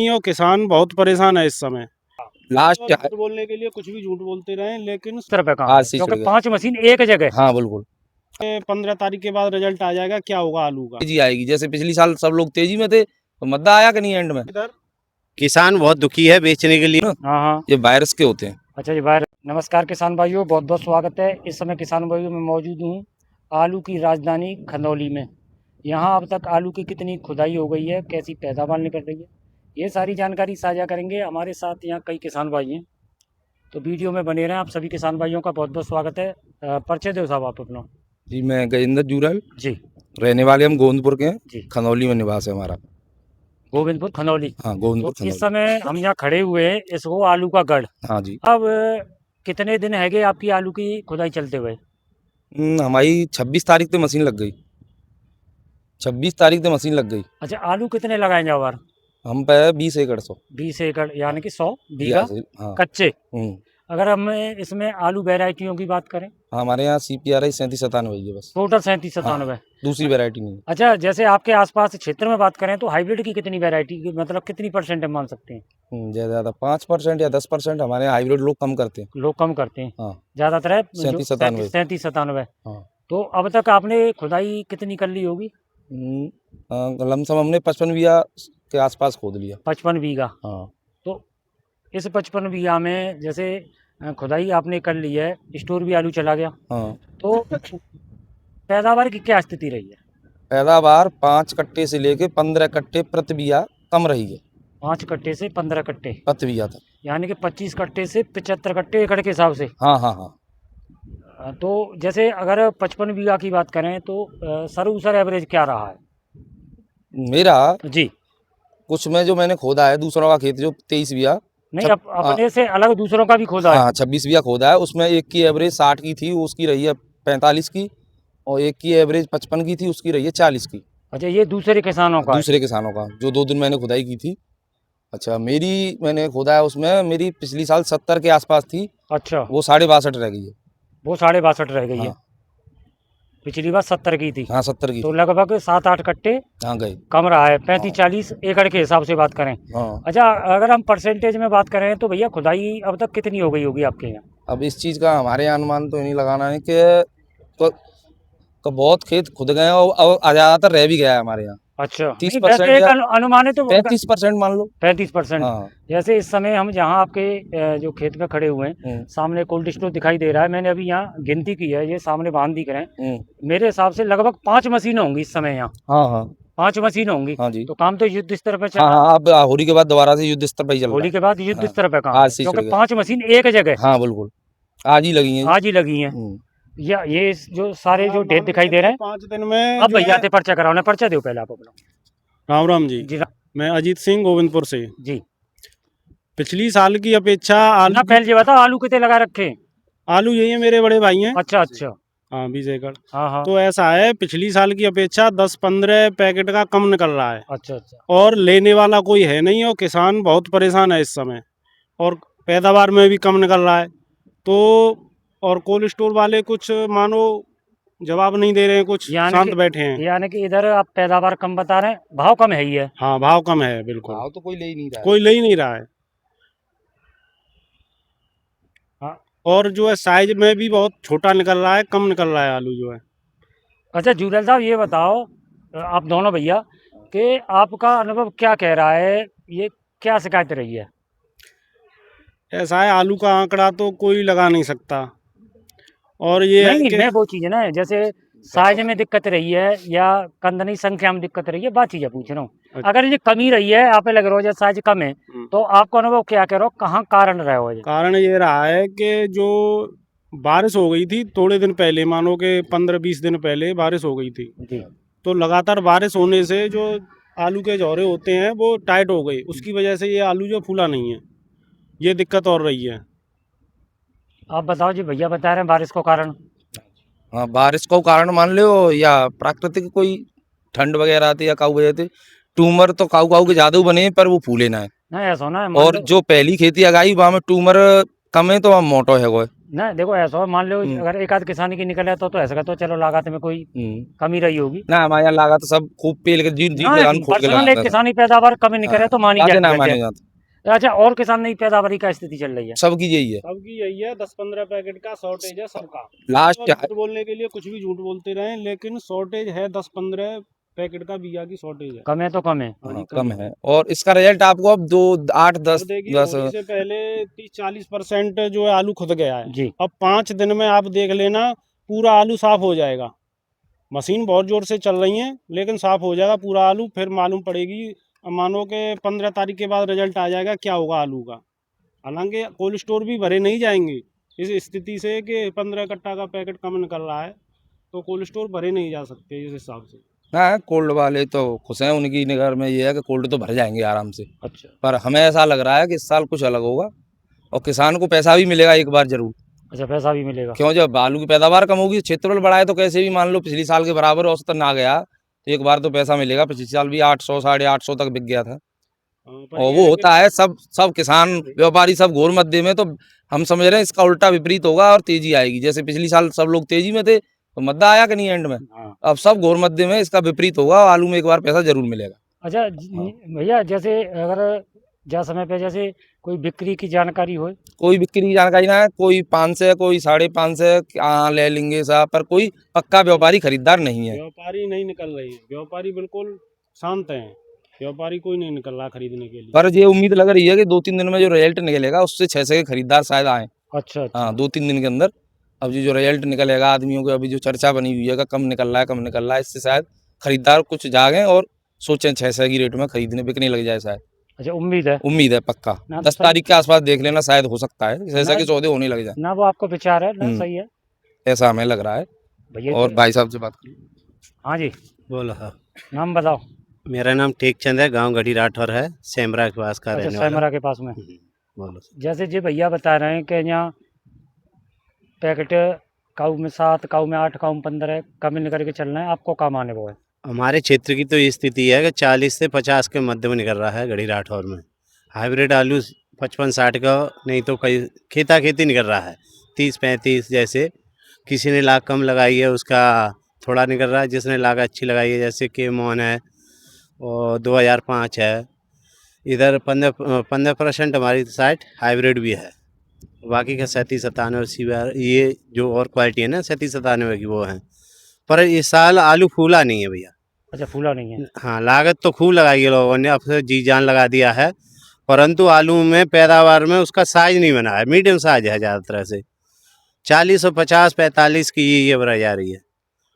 और किसान बहुत परेशान है इस समय। लास्ट झूठ बोलने के लिए कुछ भी झूठ बोलते रहे, लेकिन तरफ काम आज है से क्योंकि चढ़ गया। 5 मशीन एक जगह। हाँ बिल्कुल 15 तारीख के बाद रिजल्ट आ जाएगा, क्या होगा आलू का। तेजी आएगी। जैसे पिछली साल सब लोग तेजी में थे तो मद्दा आया कि नहीं एंड में। इधर किसान बहुत दुखी है बेचने के लिए। हाँ हाँ। ये वायरस के होते हैं। अच्छा जी भाई, नमस्कार किसान भाइयों, बहुत बहुत स्वागत है। इस समय किसान भाइयों में मौजूद हूँ आलू की राजधानी खंदौली में। यहाँ अब तक आलू की कितनी खुदाई हो गई है, कैसी पैदावार निकल रही है, ये सारी जानकारी साझा करेंगे। हमारे साथ यहाँ कई किसान भाई हैं, तो वीडियो में बने रहें। आप सभी किसान भाइयों का बहुत बहुत स्वागत है। परिचय दो साहब आप अपना। जी मैं गजेंद्र जूरल, जी रहने वाले हम गोविंदपुर के हैं। जी, खंदौली में निवास है हमारा। गोविंदपुर खंदौली। हाँ तो गोविंदपुर इस खंदौली। समय हम यहाँ खड़े हुए हैं, इसको आलू का गढ़। हाँ जी। अब कितने दिन है गए आपकी आलू की खुदाई चलते हुए? हमारी 26 तारीख तो मशीन लग गई। 26 तारीख तो मशीन लग गई। अच्छा, आलू कितने लगाए जाओ बार? हम पे 20 एकड़ 100 20 एकड़ यानी कि 100 बीघा हाँ। कच्चे। हम्म। अगर हम इसमें आलू वेराइटियों की बात करें, हमारे यहाँ CPRI 3797 है बस। टोटल 37-97। दूसरी वैरायटी नहीं है। अच्छा, जैसे आपके आसपास क्षेत्र में बात करें तो हाइब्रिड की कितनी वैरायटी, मतलब कितनी परसेंट हम मान सकते हैं? ज़्यादा 5% या 10% हमारे यहाँ हाइब्रिड लोग कम करते हैं। लोग कम करते हैं। हाँ ज़्यादातर है 37-97। 37-97। हाँ तो अब तक आपने खुदाई कितनी कर ली होगी? लमसम हमने 55 बीघा के आसपास खोद लिया। 55 बीघा। हाँ तो इस 55 बीघा में जैसे खुदाई आपने कर ली है, स्टोर भी आलू चला गया, हाँ। तो पैदावार की क्या स्थिति रही है? पैदावार 5 कट्टे से लेके 15 कट्टे प्रति बीघा कम रही है। 5 कट्टे से 15 कट्टे प्रति बीघा तक। यानी कि 25 कट्टे से 75 कट्टे एकड़ के हिसाब से। हाँ हाँ हाँ। तो जैसे अगर 55 बीघा की बात करें तो सरासर एवरेज क्या रहा है? मेरा जी कुछ में जो मैंने खोदा है दूसरों का खेत जो 23 बीघा नहीं, अपने से अलग दूसरों का भी खोदा है। हाँ 26 बीघा खोदा है। उसमें एक की एवरेज 60 की थी, उसकी रही है 45 की, और एक की एवरेज 55 की थी, उसकी रही है 40 की। अच्छा, ये दूसरे किसानों का? दूसरे किसानों का जो 2 दिन मैंने खुदाई की थी। अच्छा मैंने खोदा है उसमें मेरी पिछली साल 70 के आसपास थी। अच्छा, वो 62.5 रह गई है। वो 62.5 रह गई है। हाँ। पिछली बार 70 की थी। हाँ 70 की तो लगभग 7-8 कट्टे हाँ गए। कम रहा है, 35-40 एकड़ के हिसाब से बात करें। हाँ। अच्छा, अगर हम परसेंटेज में बात करें तो भैया खुदाई अब तक कितनी हो गई होगी आपके यहाँ? अब इस चीज़ का हमारे यहाँ अनुमान तो नहीं लगाना है कि तो बहुत खेत खुद गए और ज़्यादातर रह भी गया है हमारे यहाँ। अच्छा, 30% एक या अनुमानित तो 35% मान लो। 35%। हाँ। जैसे इस समय हम जहाँ आपके जो खेत में खड़े हुए हैं, सामने कोल्ड स्टोर दिखाई दे रहा है। मैंने अभी यहाँ गिनती की है, ये सामने वाहन दिख रहे हैं। मेरे हिसाब से लगभग 5 मशीनें होंगी इस समय यहाँ। हाँ हाँ 5 मशीनें होंगी। हाँ जी। तो काम तो युद्ध स्तर पर चल हाँ रहा है। हाँ अब होली के बाद दोबारा से युद्ध स्तर पर ही चल रहा है। होली के बाद युद्ध हाँ, स्तर पर काम आज है, से क्योंकि शुरू 5 मशीन एक जगह हाँ बिल्कुल आज ही लगी हैं। आज ही लगी हैं। या ये जो सारे जो ढेर दिखाई दे रहे हैं 5 दिन में। अब भैया ते पर्चा कराओ, पर्चा दो पहले आप अपना। राम राम जी। जी मैं अजीत सिंह गोविंदपुर से। जी। पिछली साल की अपेक्षा आलू पहले ये बताओ आलू कितने लगा रखे? आलू यही है, मेरे बड़े भाई हैं। अच्छा अच्छा। हाँ 20 एकड़। हाँ हाँ। तो ऐसा है, पिछली साल की अपेक्षा 10-15 पैकेट का कम निकल रहा है। अच्छा अच्छा। और लेने वाला कोई है नहीं, और किसान बहुत परेशान है इस समय, और पैदावार में भी कम निकल रहा है। तो और कोल्ड स्टोर वाले कुछ मानो जवाब नहीं दे रहे हैं, कुछ शांत बैठे हैं। यानी कि इधर आप पैदावार कम बता रहे हैं, भाव कम है ही है। हाँ भाव कम है बिल्कुल। भाव तो कोई ले ही नहीं रहा है। कोई ले ही नहीं रहा है। हाँ। और जो है साइज में भी बहुत छोटा निकल रहा है, कम निकल रहा है आलू जो है। अच्छा जूरल साहब, ये बताओ आप दोनों भैया कि आपका अनुभव क्या कह रहा है, ये क्या शिकायत रही है? ऐसा है, आलू का आंकड़ा तो कोई लगा नहीं सकता। और ये नहीं, मैं वो चीज़ है ना, जैसे साइज में दिक्कत रही है या कंदनी संख्या में दिक्कत रही है, बात चीज़ पूछ रहा हूँ। अगर ये कमी रही है, आप लग रहा हो साइज कम है, तो आपको अनुभव क्या कह रहा हो, कहाँ कारण रहा हो? कारण ये रहा है कि जो बारिश हो गई थी थोड़े दिन पहले, मानो कि 15-20 दिन पहले बारिश हो गई थी जी। तो लगातार बारिश होने से जो आलू के जौरे होते हैं वो टाइट हो गई, उसकी वजह से ये आलू जो फूला नहीं है, ये दिक्कत और रही है। आप बताओ जी, भैया बता रहे हैं बारिश को कारण। हाँ बारिश को कारण मान लो या प्राकृतिक कोई ठंड वगैरह आती या काऊ वजह से। ट्यूमर तो काऊ के ज्यादा बने पर वो फूले ना है। नहीं ऐसा ना है, और जो पहली खेती लगाई वहाँ में ट्यूमर कम है तो वहाँ मोटो है वो। ना देखो ऐसा हो, मान लो अगर एक आध किसान की निकले तो ऐसा तो चलो लागत में कोई कमी रही होगी ना हमारे यहाँ लागत सब खूब पेल के जी हाँ, लगान खोल के पर्सनल एक लगाता था। किसानी पैदावार कमी निकले तो मानी बातें ना जाती माने है। जाते, अच्छा, और किसान की पैदावारी का स्थिति चल रही है? सबकी यही है। सबकी यही है, 10-15 पैकेट का शॉर्टेज है सबका। लास्ट और झूठ बोलने के लिए कुछ भी झूठ बोलते रहे, लेकिन शॉर्टेज है, 10-15 पैकेट का बिया की शॉर्टेज है। कम है तो कम है। हाँ, कम है। और इसका रिजल्ट आपको अब 2 8 10 अब देखिए, 10 होली से पहले 30-40% जो है आलू खुद गया है। जी। अब 5 दिन में आप देख लेना, पूरा आलू साफ हो जाएगा। मशीन बहुत जोर से चल रही है, लेकिन साफ हो जाएगा पूरा आलू। फिर मालूम पड़ेगी, मानो कि 15 तारीख के बाद रिजल्ट आ जाएगा क्या होगा आलू का। हालांकि कोल्ड स्टोर भी भरे नहीं जाएंगे इस स्थिति से कि 15 कट्टा का पैकेट कम निकल रहा है, तो कोल्ड स्टोर भरे नहीं जा सकते इस हिसाब से। हाँ, कोल्ड वाले तो खुश हैं, उनकी निगाह में ये है कि कोल्ड तो भर जाएंगे आराम से। अच्छा पर हमें ऐसा लग रहा है कि इस साल कुछ अलग होगा और किसान को पैसा भी मिलेगा एक बार जरूर। अच्छा, पैसा भी मिलेगा। क्यों, जब आलू की पैदावार कम होगी, क्षेत्रफल बढ़ा है, तो कैसे भी मान लो पिछली साल के बराबर औसतन ना गया तो एक बार तो पैसा मिलेगा। पिछले साल भी 800 850 तक बिक गया था। पर और ये वो है होता है, सब किसान व्यापारी सब घोर मध्य में, तो हम समझ रहे हैं इसका उल्टा विपरीत होगा और तेजी आएगी। जैसे पिछली साल सब लोग तेजी में थे तो मद्दा आया कि नहीं एंड में, हाँ। अब सब घोर मध्य में, इसका विपरीत होगा और आलू में एक बार पैसा जरूर मिलेगा। अच्छा भैया, जैसे अगर जा समय पे जैसे कोई बिक्री की जानकारी हो? कोई बिक्री की जानकारी ना है, कोई 500 कोई 550 हाँ ले लेंगे साहब, पर कोई पक्का व्यापारी खरीदार नहीं है। व्यापारी नहीं निकल रही है, व्यापारी बिल्कुल शांत हैं, व्यापारी कोई नहीं निकल रहा खरीदने के लिए। पर ये उम्मीद लग रही है कि 2-3 दिन में जो रिजल्ट निकलेगा उससे 600 के खरीदार शायद आए। अच्छा अच्छा। हाँ, 2-3 दिन के अंदर अब जो रिजल्ट निकलेगा, आदमियों की अभी जो चर्चा बनी हुई है कि कम निकल रहा है कम निकल रहा है, इससे शायद खरीदार कुछ जागें और सोचें 600 की रेट में खरीदने बिकने लग जाए शायद। अच्छा, उम्मीद है पक्का ना, 10 तारीख के आसपास देख लेना, शायद हो सकता है 600 के सौदे होने लग जाए। ना, वो आपको विचार है ना, सही है ऐसा हमें लग रहा है। भैया। और भाई साहब से बात करिए। हाँ जी, बोलो हाँ। नाम बताओ। मेरा नाम टेकचंद है, गांव गढ़ी राठौर है, सेमरा के पास का अच्छा, रहने वाला। सैमरा के पास में। बोलो। जैसे जी भैया बता रहे हैं कि यहाँ पैकेट काऊ में 7, काऊ में 8, काऊ में 15 कम निकल के चल रहे हैं, आपको काम आने वो है? हमारे क्षेत्र की तो ये स्थिति है कि 40 से 50 के मध्य में निकल रहा है गढ़ी राठौर में। हाइब्रिड आलू 55-60 का, नहीं तो कई खेता खेती निकल रहा है 30-35। जैसे किसी ने लाग कम लगाई है उसका थोड़ा निकल रहा है, जिसने लाग अच्छी लगाई है जैसे के मोहन है और 2005 है। इधर 15% हमारी साइड हाइब्रिड भी है, बाकी का 37-97 सीआर, ये जो और क्वालिटी है ना 37-97 की वो है। पर इस साल आलू फूला नहीं है भैया। अच्छा, फूला नहीं है। हाँ, लागत तो खूब लगाई है लोगों ने, अब से जी जान लगा दिया है, परंतु आलू में पैदावार में उसका साइज नहीं बना है। मीडियम साइज है ज़्यादातर से 40 और 50-45 की ये एवरेज आ रही है।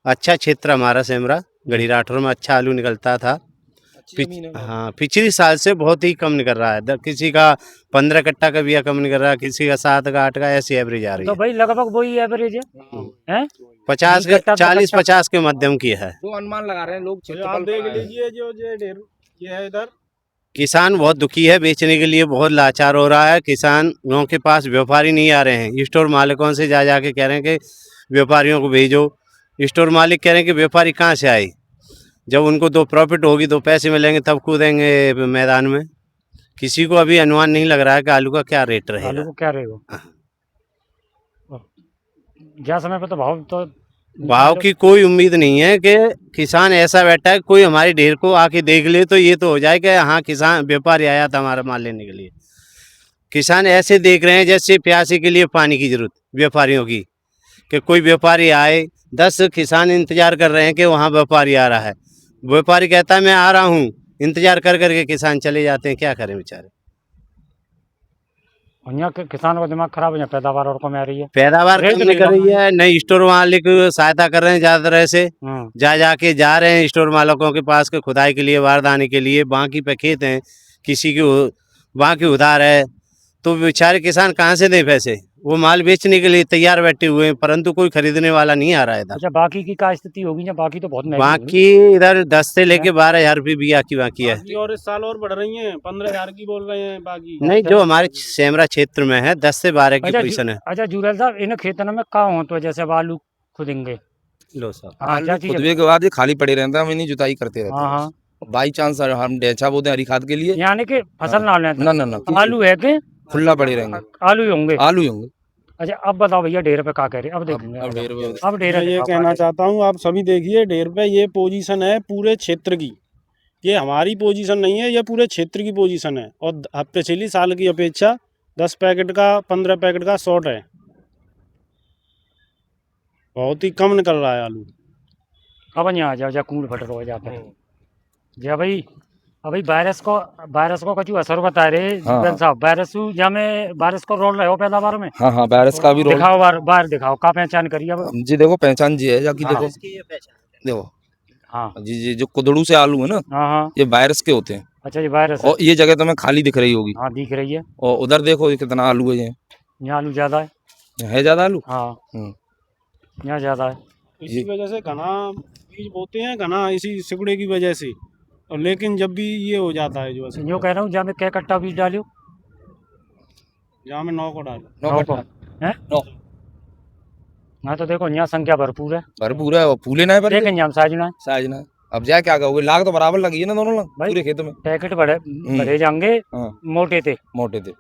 अच्छा क्षेत्र हमारा सेमरा गढ़ी राठौर में अच्छा आलू निकलता था। हाँ, पिछली साल से बहुत ही कम निकल रहा है। किसी का 15 कट्टा का बिया कम निकल रहा है, किसी का 7 का 8 का, ऐसी एवरेज आ रही तो है। भाई लगभग वही एवरेज है 50 20 कट्टा, 40-50 के मध्यम की है। जो अनुमान लगा रहे हैं लोग, तो आप देख लीजिए, जो ये है इधर किसान बहुत दुखी है, बेचने के लिए बहुत लाचार हो रहा है। किसान गाँव के पास व्यापारी नहीं आ रहे हैं, स्टोर मालिकों से जा के कह रहे हैं कि व्यापारियों को भेजो। स्टोर मालिक कह रहे हैं कि व्यापारी कहाँ से आए, जब उनको दो प्रॉफिट होगी, दो पैसे मिलेंगे तब कूदेंगे मैदान में। किसी को अभी अनुमान नहीं लग रहा है कि आलू का क्या रेट रहेगा। आलू को क्या रहेगा? क्या समय पे तो भाव की कोई उम्मीद नहीं है कि किसान ऐसा बैठा है कोई हमारी ढेर को आके देख ले तो ये तो हो जाए कि हाँ किसान व्यापारी आया था हमारा माल लेने के लिए। किसान ऐसे देख रहे हैं जैसे प्यासे के लिए पानी की जरूरत व्यापारियों की, कि कोई व्यापारी आए। 10 किसान इंतजार कर रहे हैं कि वहाँ व्यापारी आ रहा है। व्यापारी कहता है मैं आ रहा हूँ, इंतजार कर करके किसान चले जाते हैं। क्या करें बेचारे। यहाँ के किसानों का दिमाग खराब हो जाए, पैदावार और कम आ रही है, पैदावार कम निकल रही है। नई स्टोर मालिक सहायता कर रहे हैं ज्यादातर ऐसे जा रहे हैं स्टोर मालिकों के पास के खुदाई के लिए, बारदाने के लिए। बाकी पे खेत हैं, किसी की बाकी उधार है, तो बेचारे किसान कहाँ से दें पैसे। वो माल बेचने के लिए तैयार बैठे हुए हैं, परंतु कोई खरीदने वाला नहीं आ रहा है इधर। अच्छा, बाकी की क्या स्थिति होगी? या बाकी तो बहुत महंगी बाकी इधर 10 से लेके 12,000 रुपये बिया की बाकी है। और इस साल और बढ़ रही हैं, 15,000 की बोल रहे हैं बाकी। नहीं, जो हमारे सेमरा क्षेत्र में है 10 से 12 की पोजीशन है। अच्छा जुरैल साहब, इन खेतों में क्या हो तो जैसे अब आलू खुदेंगे? लो साहब, हाँ, क्या चीज़ है? खुदवे के बाद ये खाली पड़े रहते हैं, हम इन्हीं जुताई करते रहते हाँ हैं। हाँ, बाई चांस हम डेचा बोते हैं हरी खाद के लिए, यानी कि फसल ना लें ना ना ना, आलू है कि खुला पड़े रहेंगे, आलू ही होंगे? आलू ही होंगे। अच्छा अब बताओ भैया ढेर पे क्या कह रहे हैं, अब देखेंगे अब ढेर पे अब ढेर मैं ये दिखाओ, कहना चाहता हूँ, आप सभी देखिए ढेर पे ये पोजीशन है पूरे क्षेत्र की, ये हमारी पोजीशन नहीं है, ये पूरे क्षेत्र की पोजीशन है। और पिछली साल की अपेक्षा 10 पैकेट का 15 पैकेट का शॉर्ट है, बहुत ही कम निकल रहा है आलू। अब यहाँ आ जाओ, जा कूड़ फट रहो जा पे जा भाई। अभी वायरस को कछु असर बता रहे हाँ। जीवन साहब, वायरस को रोल रहे हो पैदावार में। हाँ हाँ वायरस का भी रोल। दिखाओ बाहर दिखाओ, का पहचान करिए अब। जी देखो पहचान जी है जाकि हाँ। देखो देखो हाँ जी जी जो कुदड़ू से आलू है ना, हाँ हाँ। ये वायरस के होते हैं। अच्छा ये वायरस है। और ये जगह तुम्हें खाली दिख रही होगी, हाँ दिख रही है, और उधर देखो ये कितना आलू है। ये यहाँ आलू ज्यादा है। है ज्यादा आलू। हाँ हम्म। यहाँ ज्यादा है। इसी वजह से घना बीज बोते हैं, घना इसी सिकुड़े की वजह से। और लेकिन जब भी ये हो जाता है जो ऐसे जो कह रहा हूँ, जहाँ में क्या कट्टा बीज डालियो, जहाँ में 9 को डालो। 9 9 कट्टा। को है। 9 हाँ तो देखो यहाँ संख्या भरपूर है, भरपूर है, और फूले ना है पर लेकिन यहाँ साइज ना है। साइज ना है। अब जा क्या कहोगे, लाग तो बराबर लगी है ना दोनों लाग भाई। पूरे खेत में। पैकेट भरे जाएंगे हाँ मोटे थे। मोटे थे।